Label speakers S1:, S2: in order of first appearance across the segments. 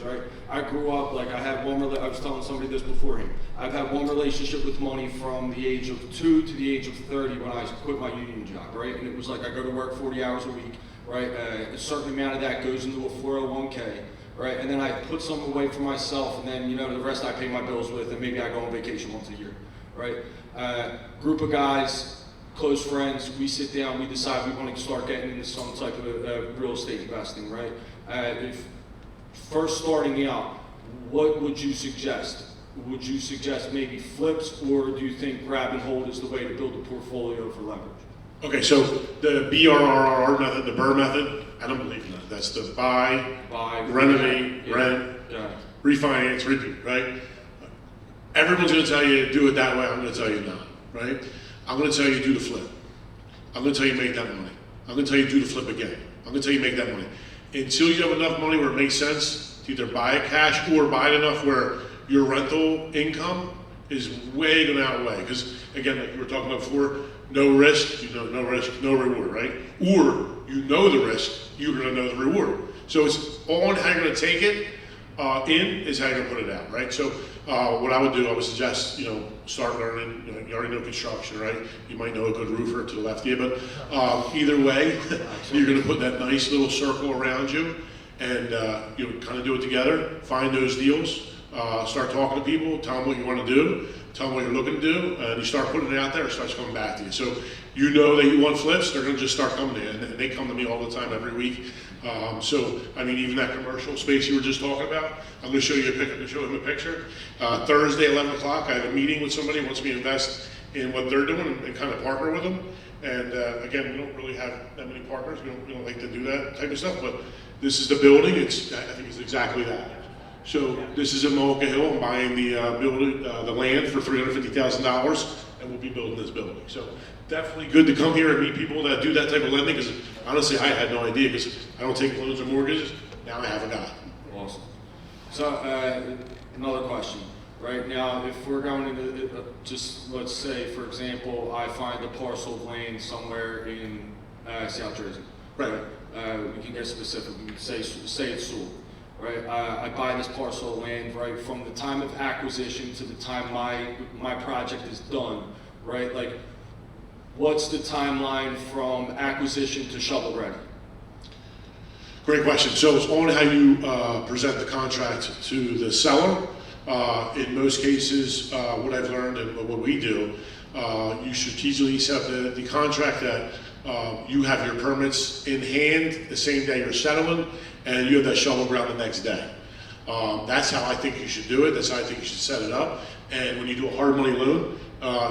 S1: right? I grew up, like I had I was telling somebody this beforehand, I've had one relationship with money from the age of 2 to the age of 30 when I quit my union job, right? And it was like I go to work 40 hours a week, right? A certain amount of that goes into a 401k, right? And then I put some away for myself, and then, you know, the rest I pay my bills with, and maybe I go on vacation once a year, right? Group of guys, close friends, we sit down, we decide we want to start getting into some type of real estate investing, right? If first starting out, what would you suggest? Would you suggest maybe flips, or do you think grab and hold is the way to build a portfolio for leverage?
S2: Okay, so the BRRR method, the BRRRR method, I don't believe in that. That's the buy renovate, rent, refinance, repeat, right? Everyone's going to tell you do it that way. I'm going to tell you not, right? I'm going to tell you do the flip. I'm going to tell you make that money. I'm going to tell you do the flip again. I'm going to tell you make that money. Until you have enough money where it makes sense to either buy it cash or buy it enough where your rental income is way going to outweigh. Because again, like we were talking about before, no risk, no risk, no reward, right? Or you know the risk, you're going to know the reward. So it's all on how you're going to take it in is how you're going to put it out, right? So what I would do, I would suggest, start learning. You already know construction, right? You might know a good roofer to the left of you, but either way, you're going to put that nice little circle around you, and you kind of do it together. Find those deals. Start talking to people. Tell them what you want to do. Tell them what you're looking to do, and you start putting it out there. It starts coming back to you. So you know that you want flips. They're going to just start coming in, and they come to me all the time, every week. So I mean, even that commercial space you were just talking about, I'm going to show you show him a picture. Thursday, 11 o'clock, I have a meeting with somebody who wants me to invest in what they're doing and kind of partner with them. And again, we don't really have that many partners. We don't like to do that type of stuff. But this is the building. I think it's exactly that. So this is in Mocha Hill. I'm buying the building, the land for $350,000, and we'll be building this building. So definitely good to come here and meet people that do that type of lending. Because honestly, I had no idea, because I don't take loans or mortgages. Now I have a guy.
S1: Awesome. So another question. Right now, if we're going into just let's say, for example, I find a parcel of land somewhere in South Jersey.
S2: Right.
S1: We can get specific. We can say it's Sewell. Right, I buy this parcel of land, right, from the time of acquisition to the time my project is done, right? Like, what's the timeline from acquisition to shovel ready?
S2: Great question. So it's on how you present the contract to the seller. In most cases, what I've learned and what we do, you strategically set up the contract that you have your permits in hand the same day you're settling, and you have that shovel ground the next day. That's how I think you should do it. That's how I think you should set it up. And when you do a hard money loan,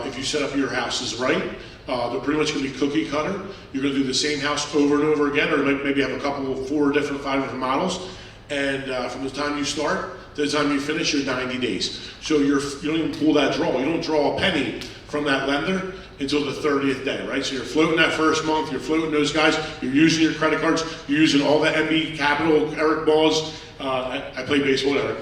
S2: if you set up your houses right, they're pretty much going to be cookie cutter. You're going to do the same house over and over again, or maybe have a couple, 4 different, 5 different models. And from the time you start to the time you finish, you're 90 days. So you don't even pull that draw. You don't draw a penny from that lender until the 30th day, right? So you're floating that first month, you're floating those guys, you're using your credit cards, you're using all the MB Capital, Eric balls. I played baseball, Eric.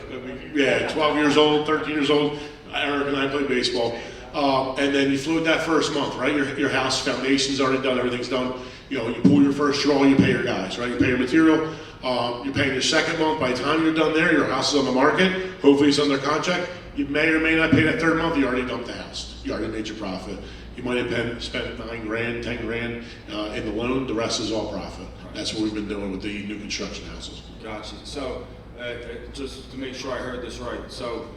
S2: Yeah, 12 years old, 13 years old, Eric and I played baseball. And then you float that first month, right? Your house foundation's already done, everything's done. You pull your first draw, you pay your guys, right? You pay your material. You're paying your second month. By the time you're done there, your house is on the market. Hopefully it's under contract. You may or may not pay that third month. You already dumped the house. You already made your profit. You might have spent $9,000, $10,000 in the loan. The rest is all profit. That's what we've been doing with the new construction houses.
S1: Gotcha. So just to make sure I heard this right, so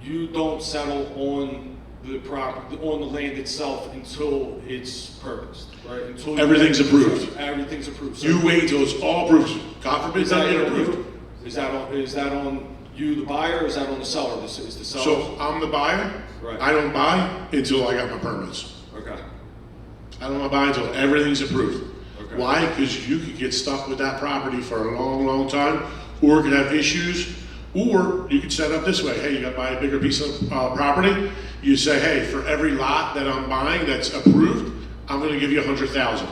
S1: you don't settle on the property, on the land itself until it's purposed, right? Until
S2: everything's approved.
S1: Everything's approved. So
S2: you wait until it's all approved. God forbid it's not yet approved.
S1: Is that on you, the buyer, or is that on the seller? Is the seller?
S2: So I'm the buyer.
S1: Right.
S2: I don't buy until I got my permits.
S1: Okay.
S2: I don't buy until everything's approved.
S1: Okay.
S2: Why? Because you could get stuck with that property for a long, long time, or it could have issues, or you could set up this way. Hey, you got to buy a bigger piece of property. You say, hey, for every lot that I'm buying that's approved, I'm going to give you $100,000. Right.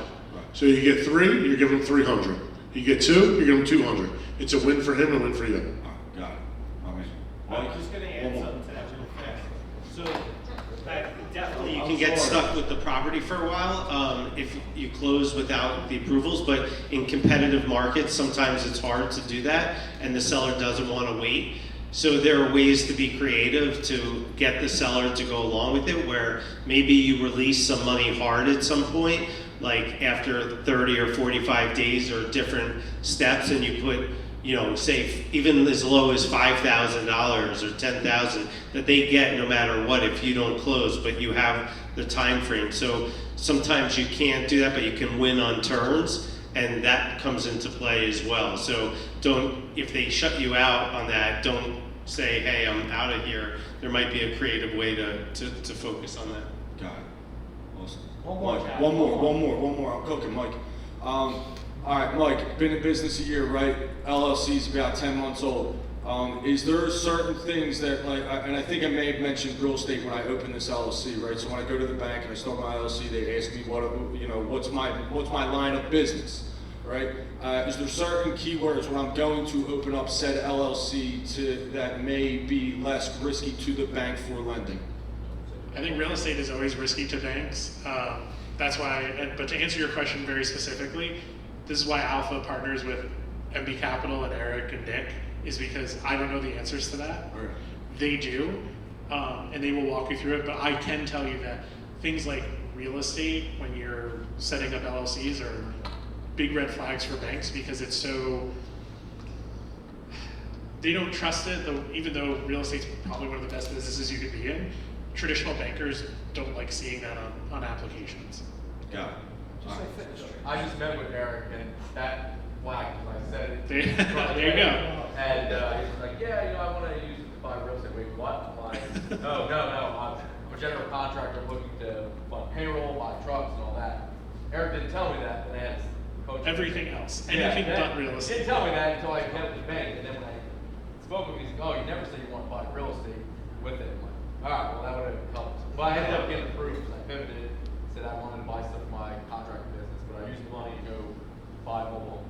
S2: So you get 3, you're giving them 300. You get 2, you're giving them 200. It's a win for him and a win for you.
S1: Got it.
S3: I'm just going to add something to that real fast. So definitely you can get stuck with the property for a while if you close without the approvals, but in competitive markets, sometimes it's hard to do that, and the seller doesn't want to wait. So there are ways to be creative to get the seller to go along with it, where maybe you release some money hard at some point, like after 30 or 45 days or different steps, and you put, you know, say even as low as $5,000 or $10,000 that they get no matter what if you don't close, but you have the time frame. So sometimes you can't do that, but you can win on terms, and that comes into play as well. So if they shut you out on that, don't say, hey, I'm out of here. There might be a creative way to focus on that.
S1: Got it. Awesome.
S4: One more.
S1: I'm cooking, Mike. All right, Mike, been in business a year, right? LLC's about 10 months old. Is there certain things that, like, and I think I may have mentioned real estate when I opened this LLC, right? So when I go to the bank and I start my LLC, they ask me what's my line of business, right? Is there certain keywords when I'm going to open up said LLC that may be less risky to the bank for lending?
S4: I think real estate is always risky to banks. That's why, but to answer your question very specifically, this is why Alpha partners with MB Capital and Eric and Nick, is because I don't know the answers to that.
S1: Right.
S4: They do, and they will walk you through it, but I can tell you that things like real estate, when you're setting up LLCs, are big red flags for banks because it's so, they don't trust it, even though real estate's probably one of the best businesses you could be in. Traditional bankers don't like seeing that on applications.
S1: Got it.
S5: I just met with Eric, and that flag, because I said it.
S4: There you go.
S5: And he's like, yeah, I want to use it to buy real estate. Wait, what? I'm like, no, I'm a general contractor looking to fund payroll, buy trucks, and all that. Eric didn't tell me that, and I had to coach him.
S4: Everything else, anything but real
S5: He
S4: estate.
S5: didn't tell me that until I hit the bank, and then when I spoke with him, he's like, oh, you never said you want to buy real estate with it. I'm like, all right, well, that would have helped. But I ended up getting approved, because I pivoted, said I wanted to buy stuff for my contract business, but I used the money to go buy mobile.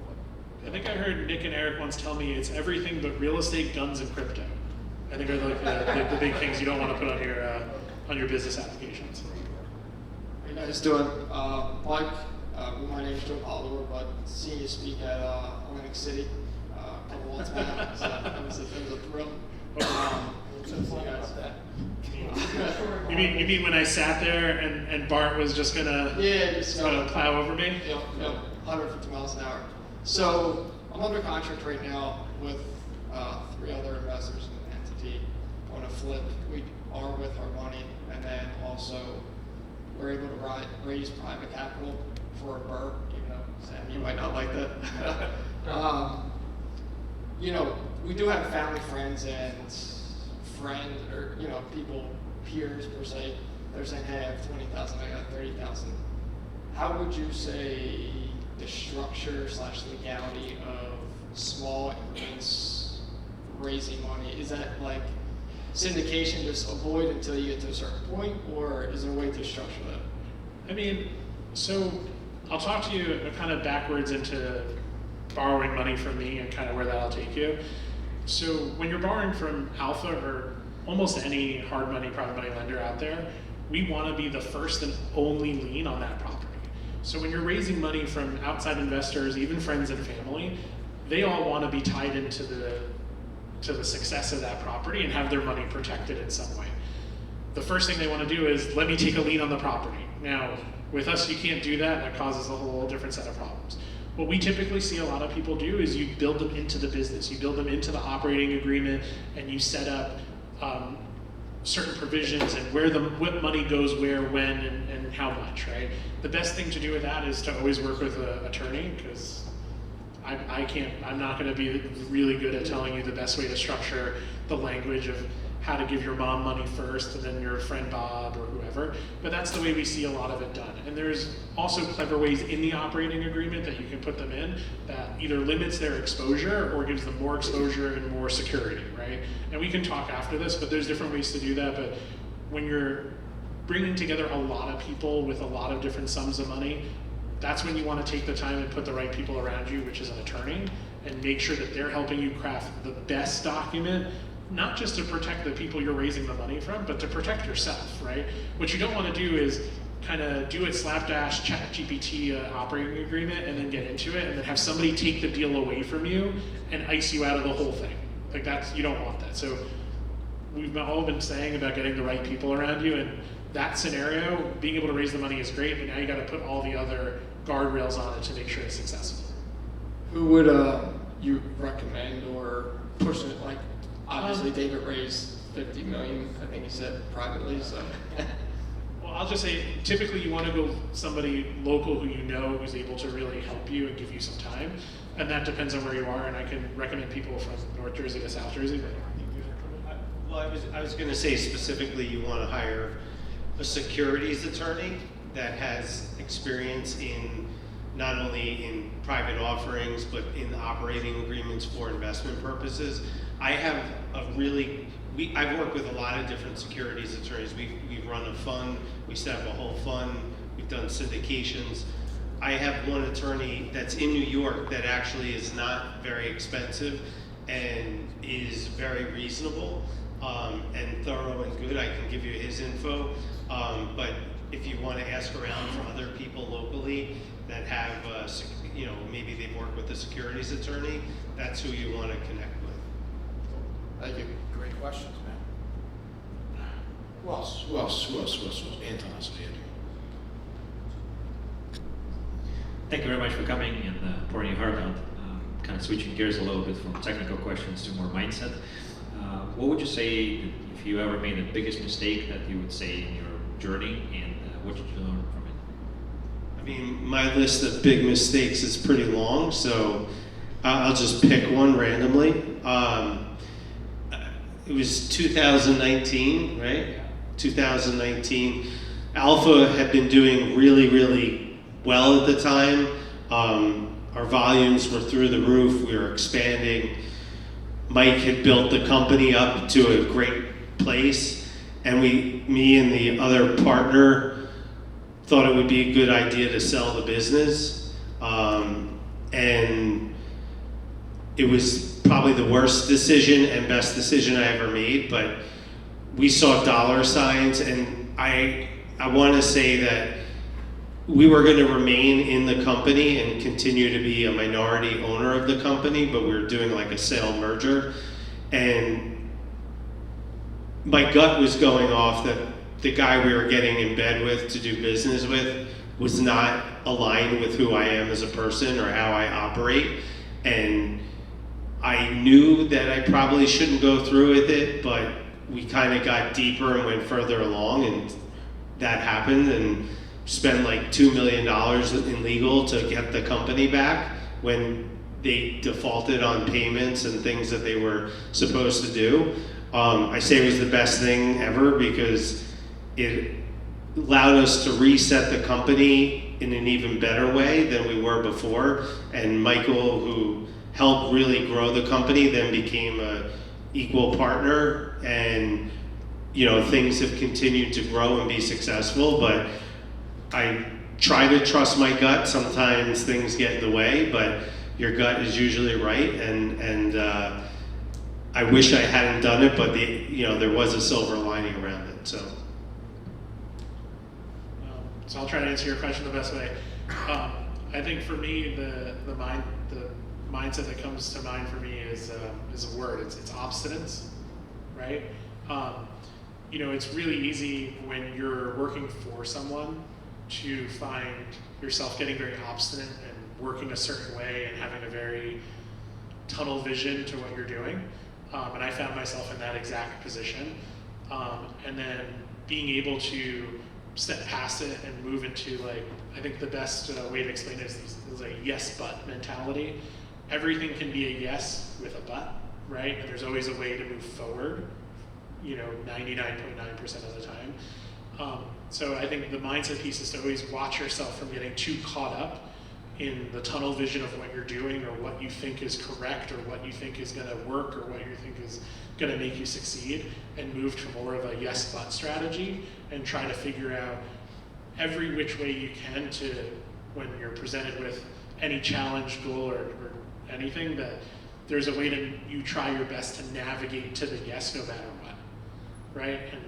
S4: I think I heard Nick and Eric once tell me it's everything but real estate, guns, and crypto. I think are the big things you don't want to put on your business applications.
S6: How you guys doing? Mike, my name is Joe Oliver, but seen you speak at Atlantic City a couple months back, so it was a thrill.
S4: You mean when I sat there and Bart was just gonna plow over me?
S6: Yep, 150 miles an hour. So I'm under contract right now with 3 other investors in the entity on a flip. We are with our money, and then also we're able to raise private capital for a burr, even though, Sam, you might not like that. We do have family, friends, and or people, peers per se. They're saying, hey, I have 20,000, I got 30,000. How would you say the structure / legality of small increments raising money? Is that like syndication, just avoid until you get to a certain point, or is there a way to structure that?
S4: I mean, so I'll talk to you kind of backwards into borrowing money from me and kind of where that'll take you. So when you're borrowing from Alpha or almost any hard money, private money lender out there, we want to be the first and only lien on that property. So when you're raising money from outside investors, even friends and family, they all want to be tied into the success of that property and have their money protected in some way. The first thing they want to do is, let me take a lien on the property. Now, with us, you can't do that. That causes a whole different set of problems. What we typically see a lot of people do is you build them into the business, you build them into the operating agreement, and you set up certain provisions and what money goes where, when, and how much, right? The best thing to do with that is to always work with an attorney, because I'm not going to be really good at telling you the best way to structure the language of how to give your mom money first and then your friend Bob or whoever, but that's the way we see a lot of it done. And there's also clever ways in the operating agreement that you can put them in that either limits their exposure or gives them more exposure and more security, right? And we can talk after this, but there's different ways to do that. But when you're bringing together a lot of people with a lot of different sums of money, that's when you want to take the time and put the right people around you, which is an attorney, and make sure that they're helping you craft the best document not just to protect the people you're raising the money from, but to protect yourself, right? What you don't want to do is kind of do it slapdash ChatGPT operating agreement and then get into it and then have somebody take the deal away from you and ice you out of the whole thing. Like you don't want that. So we've all been saying about getting the right people around you, and that scenario, being able to raise the money is great, but now you got to put all the other guardrails on it to make sure it's successful.
S6: Who would you recommend or push it? Like, obviously David raised 50 million, I think he said privately, so.
S4: Well, I'll just say, typically you want to go somebody local who you know who's able to really help you and give you some time, and that depends on where you are, and I can recommend people from North Jersey to South Jersey, but
S3: Well, I was going to say specifically you want to hire a securities attorney that has experience in not only in private offerings, but in operating agreements for investment purposes. I have I've worked with a lot of different securities attorneys. We've run a fund, we set up a whole fund, we've done syndications. I have one attorney that's in New York that actually is not very expensive and is very reasonable and thorough and good. I can give you his info, but if you want to ask around for other people locally that have, maybe they've worked with a securities attorney, that's who you want to connect with.
S6: Thank you.
S7: Great questions, man. Who else? Anton has a hand.
S8: Thank you very much for coming and pouring your heart out. Kind of switching gears a little bit from technical questions to more mindset. What would you say if you ever made the biggest mistake that you would say in your journey, and what did you learn from it?
S3: I mean, my list of big mistakes is pretty long, so I'll just pick one randomly. It was 2019, right? 2019. Alpha had been doing really, really well at the time. Our volumes were through the roof. We were expanding. Mike had built the company up to a great place, and me and the other partner thought it would be a good idea to sell the business. And it was probably the worst decision and best decision I ever made, but we saw dollar signs, and I want to say that we were going to remain in the company and continue to be a minority owner of the company, but we were doing like a sale merger. And my gut was going off that the guy we were getting in bed with to do business with was not aligned with who I am as a person or how I operate. And I knew that I probably shouldn't go through with it, but we kind of got deeper and went further along, and that happened, and spent like $2 million in legal to get the company back when they defaulted on payments and things that they were supposed to do. I say it was the best thing ever because it allowed us to reset the company in an even better way than we were before. And Michael, who helped really grow the company, then became an equal partner, and things have continued to grow and be successful. But I try to trust my gut. Sometimes things get in the way, but your gut is usually right. And I wish I hadn't done it, but there was a silver lining around it. So
S4: I'll try to answer your question the best way. I think for me, the mindset that comes to mind for me is a word. It's obstinance, right? It's really easy when you're working for someone to find yourself getting very obstinate and working a certain way and having a very tunnel vision to what you're doing. And I found myself in that exact position. And then being able to step past it and move into, I think the best way to explain it is a yes but mentality. Everything can be a yes with a but, right? And there's always a way to move forward, 99.9% of the time. So I think the mindset piece is to always watch yourself from getting too caught up in the tunnel vision of what you're doing or what you think is correct or what you think is going to work or what you think is going to make you succeed, and move to more of a yes but strategy and try to figure out every which way you can to, when you're presented with any challenge, goal, or anything, that there's a way to, you try your best to navigate to the yes no matter what, right? And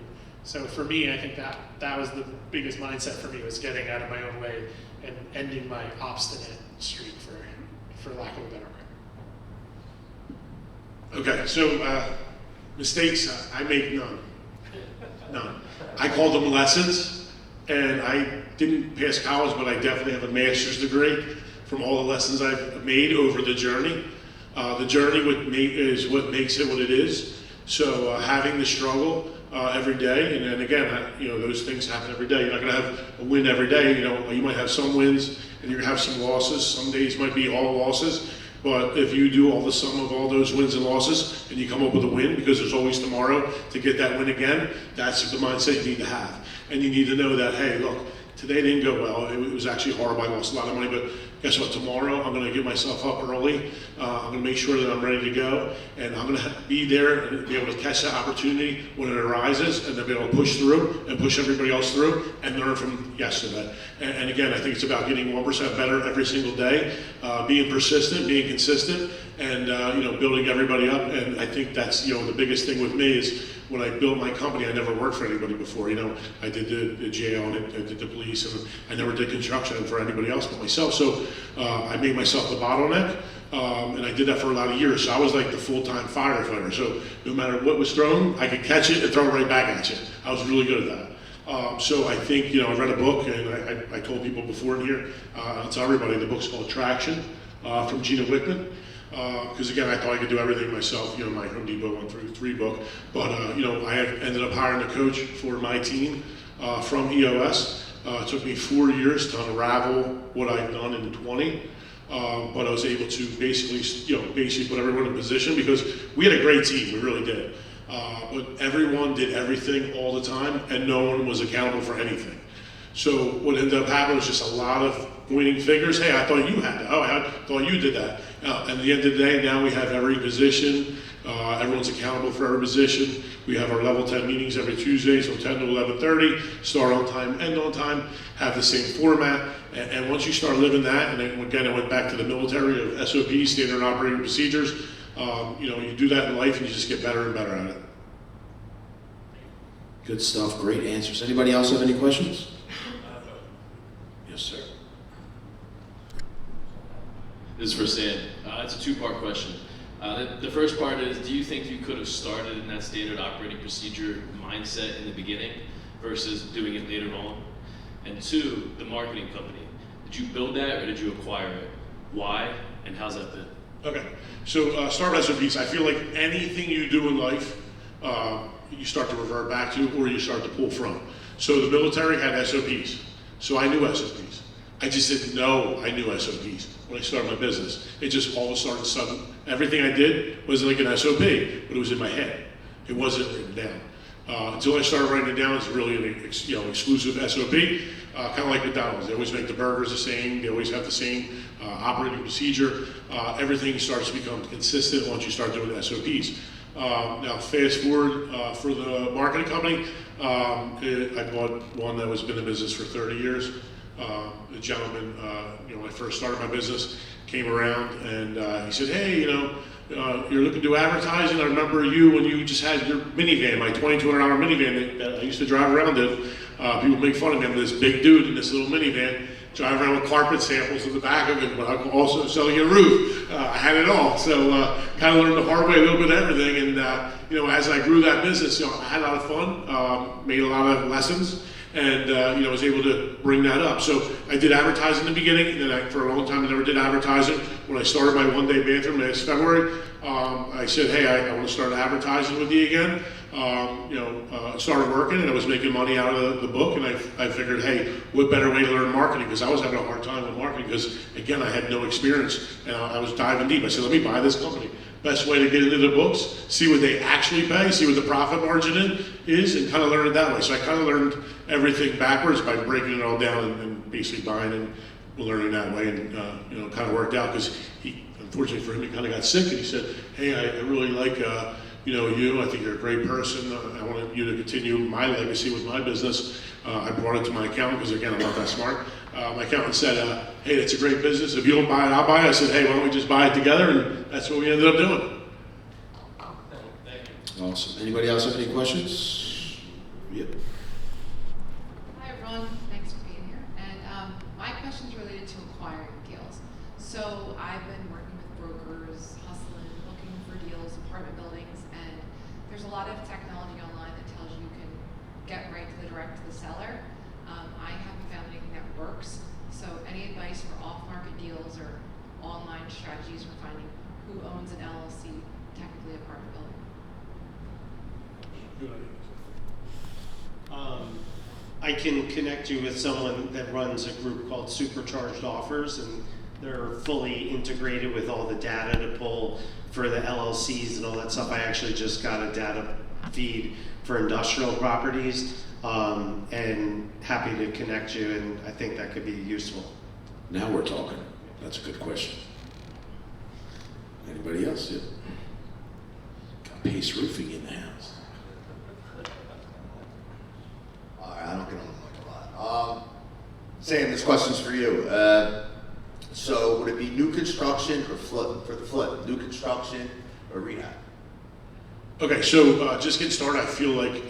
S4: so for me, I think that was the biggest mindset for me, was getting out of my own way and ending my obstinate streak, for lack of a better word.
S2: Okay, so mistakes, I make none. None. I call them lessons, and I didn't pass college, but I definitely have a master's degree from all the lessons I've made over the journey. The journey is what makes it what it is. So having the struggle every day, and then again, those things happen every day. You're not going to have a win every day. You might have some wins, and you're going to have some losses. Some days might be all losses. But if you do all the sum of all those wins and losses, and you come up with a win, because there's always tomorrow to get that win again, that's the mindset you need to have. And you need to know that, hey, look, today didn't go well. It was actually horrible. I lost a lot of money, but guess what? Tomorrow, I'm going to get myself up early. I'm going to make sure that I'm ready to go, and I'm going to be there and be able to catch that opportunity when it arises, and then be able to push through and push everybody else through and learn from yesterday. And again, I think it's about getting 1% better every single day, being persistent, being consistent, and building everybody up. And I think that's the biggest thing with me is, when I built my company, I never worked for anybody before. I did the jail, and I did the police, and I never did construction for anybody else but myself. So I made myself the bottleneck, and I did that for a lot of years. So I was like the full-time firefighter. So no matter what was thrown, I could catch it and throw it right back at you. I was really good at that. So I think, I read a book, and I told people before in here, I'll tell everybody, the book's called Traction, from Gina Wickman. Because again, I thought I could do everything myself, my Home Depot 1-3 book. But I ended up hiring a coach for my team from EOS. It took me 4 years to unravel what I've done in 20. But I was able to basically put everyone in position, because we had a great team, we really did. But everyone did everything all the time, and no one was accountable for anything. So what ended up happening was just a lot of pointing fingers. Hey, I thought you had that. Oh, I thought you did that. At the end of the day, now we have every position. Everyone's accountable for every position. We have our level 10 meetings every Tuesday, so 10 to 11:30. Start on time, end on time. Have the same format. And once you start living that, and then again, I went back to the military of SOPs, standard operating procedures. You do that in life, and you just get better and better at it.
S7: Good stuff, great answers. Anybody else have any questions? Yes, sir.
S9: This is for Sam. It's a two-part question. The first part is, do you think you could have started in that standard operating procedure mindset in the beginning versus doing it later on? And two, the marketing company. Did you build that or did you acquire it? Why and how's that been?
S2: Okay, so start with SOPs. I feel like anything you do in life, you start to revert back to, or you start to pull from. So the military had SOPs, so I knew SOPs. I just didn't know I knew SOPs when I started my business. It just all of a sudden, everything I did was like an SOP, but it was in my head. It wasn't written down. Until I started writing it down, it's really an exclusive SOP, kind of like McDonald's. They always make the burgers the same. They always have the same operating procedure. Everything starts to become consistent once you start doing the SOPs. Now, fast forward for the marketing company, I bought one that was been in business for 30 years. The gentleman, when I first started my business, came around and he said, hey, you're looking to do advertising. I remember you when you just had your minivan, my $2,200 minivan that I used to drive around in. People make fun of me. I'm this big dude in this little minivan, driving around with carpet samples in the back of it, but I'm also selling a roof. I had it all. So kind of learned the hard way a little bit of everything. And, as I grew that business, I had a lot of fun, made a lot of lessons. And I was able to bring that up. So I did advertising in the beginning, and then for a long time I never did advertising. When I started my one-day bathroom last February, I said, hey, I want to start advertising with you again. Started working, and I was making money out of the book, and I figured, hey, what better way to learn marketing? Because I was having a hard time with marketing because, again, I had no experience, and I was diving deep. I said, let me buy this company. Best way to get into the books, see what they actually pay, see what the profit margin is, and kind of learn it that way. So I kind of learned everything backwards by breaking it all down and basically buying and learning that way, and kind of worked out because unfortunately for him, he kind of got sick, and he said, hey, I really like you. I think you're a great person. I want you to continue my legacy with my business. I brought it to my accountant because, again, I'm not that smart. My accountant said, hey, that's a great business. If you don't buy it, I'll buy it. I said, hey, why don't we just buy it together? And that's what we ended up doing.
S7: Awesome. Anybody else have any questions? Yep.
S10: Hi everyone, thanks for being here. And my question is related to acquiring deals. So I've been working with brokers, hustling, looking for deals, apartment buildings, and there's a lot of technology online that tells you can get right to the direct to the seller. I haven't found anything that works. So any advice for off-market deals or online strategies for finding who owns an LLC, technically apartment building?
S3: I can connect you with someone that runs a group called Supercharged Offers, and they're fully integrated with all the data to pull for the LLCs and all that stuff. I actually just got a data feed for industrial properties, and happy to connect you, and I think that could be useful.
S7: Now we're talking. That's a good question. Anybody else? Yep. Got Pace Roofing in the house.
S11: All right, I don't get on the mic a lot. Sam, this question's for you. So would it be new construction or flip, for the flip? New construction or rehab?
S2: Okay, so just getting started, I feel like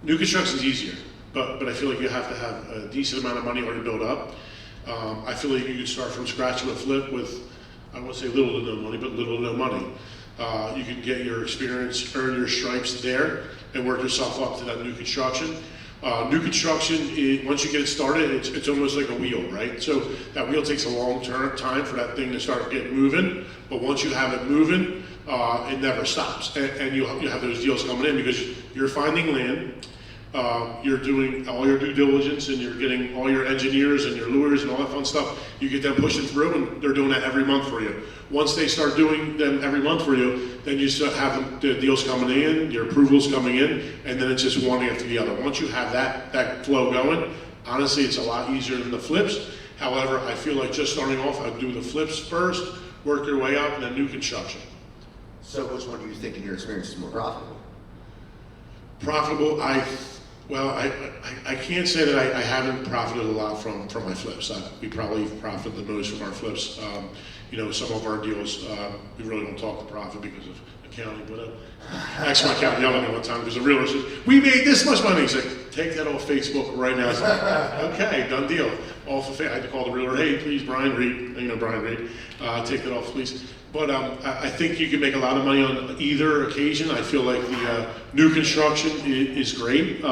S2: new construction is easier, but I feel like you have to have a decent amount of money already built up. I feel like you can start from scratch with a flip with, I won't say little to no money, but little to no money. You can get your experience, earn your stripes there, and work yourself up to that new construction. New construction, once you get it started, it's almost like a wheel, right? So that wheel takes a long time for that thing to start getting moving, but once you have it moving, it never stops. And you have those deals coming in because you're finding land, you're doing all your due diligence, and you're getting all your engineers and your lawyers and all that fun stuff. You get them pushing through, and they're doing that every month for you. Once they start doing them every month for you, then you start having the deals coming in, your approvals coming in, and then it's just one after the other. Once you have that flow going, honestly, it's a lot easier than the flips. However, I feel like just starting off, I'd do the flips first, work your way up, and then new construction.
S11: So which one do you think in your experience is more profitable?
S2: Profitable, I can't say that I haven't profited a lot from my flips. We probably profit the most from our flips. Some of our deals, we really don't talk the profit because of accounting, but actually my accountant yelled at me one time because the realtor said, we made this much money. He's like, take that off Facebook right now. I was like, okay, done deal. Off of Facebook. I had to call the realtor, hey, please, Brian Reed, Brian Reed, take that off, please. But I think you can make a lot of money on either occasion. I feel like the new construction is great,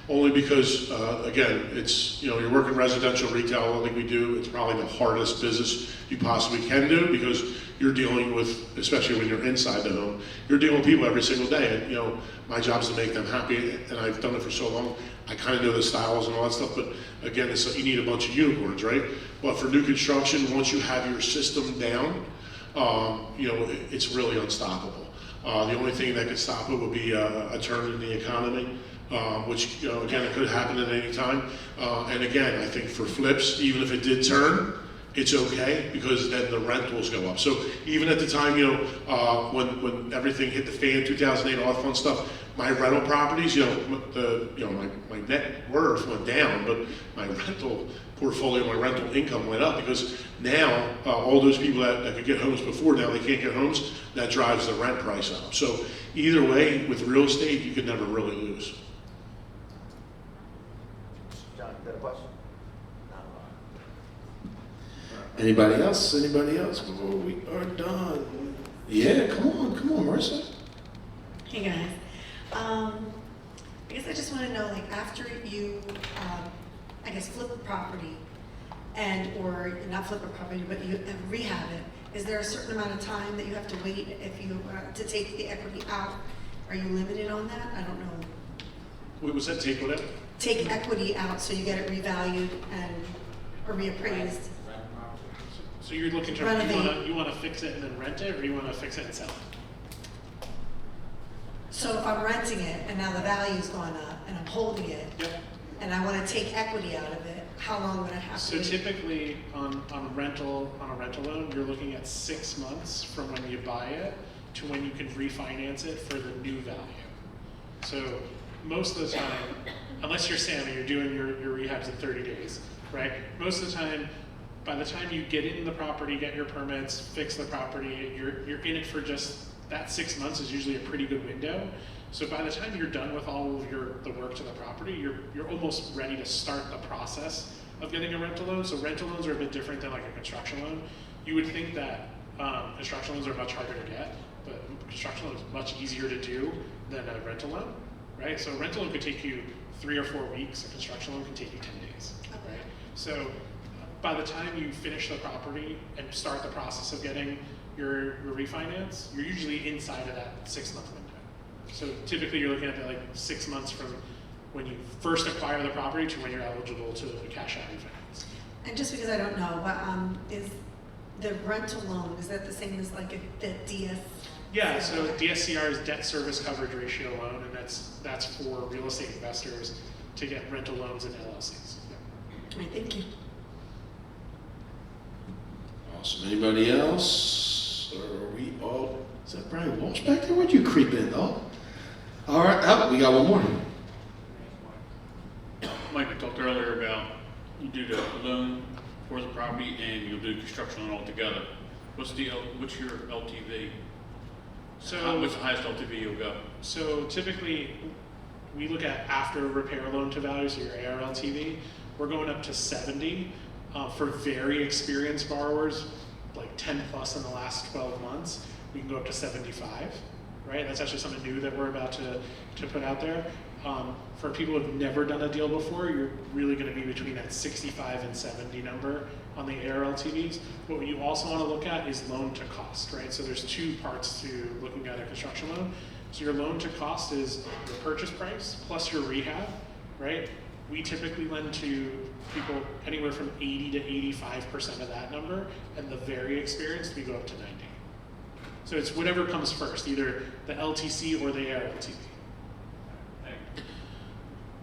S2: only because, again, it's, you're working residential retail like we do. It's probably the hardest business you possibly can do because you're dealing with, especially when you're inside the home, you're dealing with people every single day. And, my job is to make them happy, and I've done it for so long. I kind of know the styles and all that stuff, but again, you need a bunch of unicorns, right? But for new construction, once you have your system down, it's really unstoppable. The only thing that could stop it would be a turn in the economy, which, again, it could happen at any time. And again, I think for flips, even if it did turn, it's okay because then the rentals go up. So even at the time, when everything hit the fan, 2008, all that fun stuff, my rental properties, my net worth went down, but my rental portfolio, my rental income went up because now all those people that could get homes before, now they can't get homes. That drives the rent price up. So either way, with real estate, you could never really lose.
S11: John, you got a question?
S7: Anybody else? Anybody else before we are done? Yeah, come on, Marissa.
S12: Hey guys. I guess I just want to know, like, after you, flip a property or not flip a property, but you rehab it, is there a certain amount of time that you have to wait if you to take the equity out? Are you limited on that? I don't know.
S2: Wait, was that take what out?
S12: Take equity out so you get it revalued or reappraised.
S4: So you're looking to
S12: Renovate.
S4: you want to fix it and then rent it, or you want to fix it and sell it?
S12: So if I'm renting it and now the value's gone up and I'm holding it,
S4: Yep.
S12: and I want to take equity out of it, how long would I have to
S4: So
S12: wait?
S4: typically on a rental loan, you're looking at 6 months from when you buy it to when you can refinance it for the new value. So most of the time, unless you're Sam and you're doing your rehabs in 30 days, right? Most of the time, by the time you get in the property, get your permits, fix the property, you're in it for just that 6 months is usually a pretty good window. So by the time you're done with all of the work to the property, you're almost ready to start the process of getting a rental loan. So rental loans are a bit different than like a construction loan. You would think that construction loans are much harder to get, but construction loan is much easier to do than a rental loan, right? So a rental loan could take you 3 or 4 weeks. A construction loan can take you 10 days, right? So by the time you finish the property and start the process of getting your refinance, you're usually inside of that 6-month window. So typically you're looking at like 6 months from when you first acquire the property to when you're eligible to cash out refinance.
S12: And just because I don't know, but is the rental loan, is that the same as like the DS?
S4: Yeah, so DSCR is debt service coverage ratio loan, and that's for real estate investors to get rental loans and LLCs.
S12: All right, thank you.
S7: Awesome. Anybody else? Or are we all? Is that Brian Walsh back there? Where'd you creep in, though? All right. Oh, we got one more.
S13: Mike, we talked earlier about you do the loan for the property and you'll do construction loan all together. What's your LTV?
S4: So
S13: what's the highest LTV you'll go?
S4: So typically, we look at after repair loan to value, so your ARLTV. We're going up to 70 for very experienced borrowers, like 10 plus in the last 12 months. We can go up to 75, right? That's actually something new that we're about to put out there. For people who've never done a deal before, you're really going to be between that 65 and 70 number on the ARLTVs. What you also want to look at is loan to cost, right? So there's 2 parts to looking at a construction loan. So your loan to cost is your purchase price plus your rehab, right? We typically lend to people anywhere from 80 to 85% of that number, and the very experienced, we go up to 90. So it's whatever comes first, either the LTC or the ARLTV.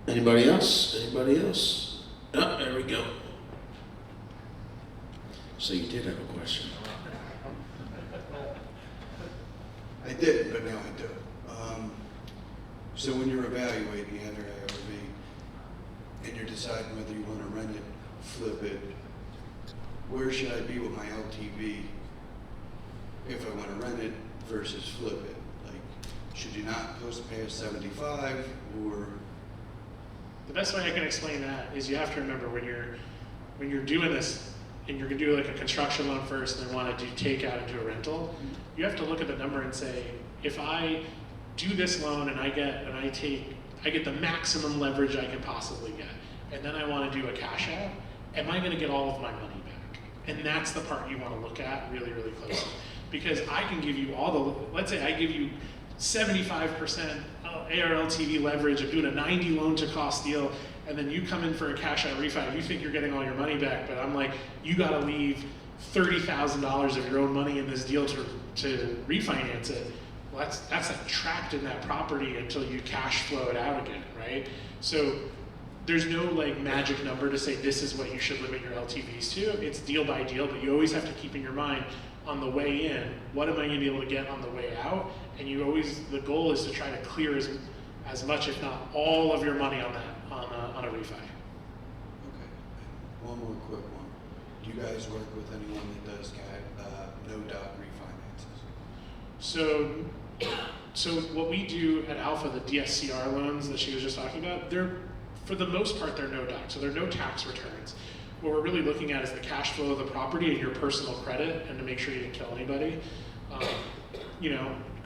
S7: Anybody else? Anybody else? Oh, there we go. So you did have a question.
S14: I didn't, but now I do. So when you're evaluating either A or B, and you're deciding whether you want to rent it, flip it, where should I be with my LTV if I want to rent it versus flip it? Like, should you not post past 75 or?
S4: The best way I can explain that is you have to remember when you're doing this and you're gonna do like a construction loan first and then want to do takeout and do a rental, you have to look at the number and say, if I do this loan and I get the maximum leverage I can possibly get, and then I want to do a cash out, am I going to get all of my money back? And that's the part you want to look at really, really closely. Because I can give you let's say I give you 75% ARLTV leverage of doing a 90 loan to cost deal, and then you come in for a cash out refi, you think you're getting all your money back, but I'm like, you got to leave $30,000 of your own money in this deal to refinance it. Well, that's like trapped in that property until you cash flow it out again, right? So there's no like magic number to say this is what you should limit your LTVs to. It's deal by deal, but you always have to keep in your mind on the way in, what am I going to be able to get on the way out? And the goal is to try to clear as much, if not all, of your money on that on a refi.
S14: Okay. One more quick one. Do you guys work with anyone that does no doc refinances?
S4: So what we do at Alpha, the DSCR loans that she was just talking about, for the most part, they're no doc, so they're no tax returns. What we're really looking at is the cash flow of the property and your personal credit, and to make sure you didn't kill anybody.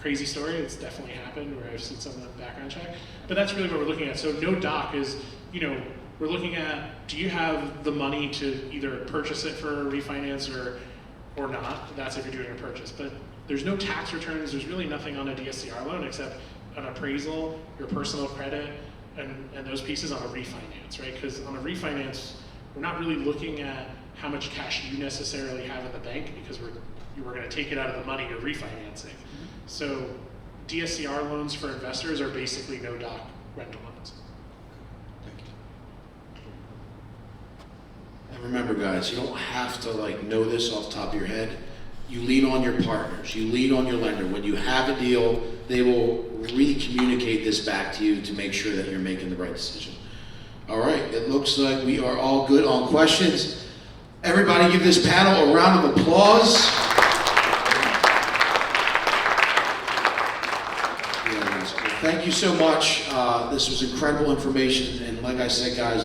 S4: Crazy story, it's definitely happened where I've seen some of the background check, but that's really what we're looking at. So no doc is, we're looking at, do you have the money to either purchase it for a refinance or not? That's if you're doing a purchase, but there's no tax returns, there's really nothing on a DSCR loan except an appraisal, your personal credit, and those pieces on a refinance, right? Because on a refinance, we're not really looking at how much cash you necessarily have in the bank because we're going to take it out of the money you're refinancing. So DSCR loans for investors are basically no doc rental loans.
S14: Thank you.
S7: And remember, guys, you don't have to know this off the top of your head. you lean on your partners, you lean on your lender. When you have a deal, they will re-communicate this back to you to make sure that you're making the right decision. All right, it looks like we are all good on questions. Everybody give this panel a round of applause. Yeah, that's good. Thank you so much. This was incredible information, and like I said, guys,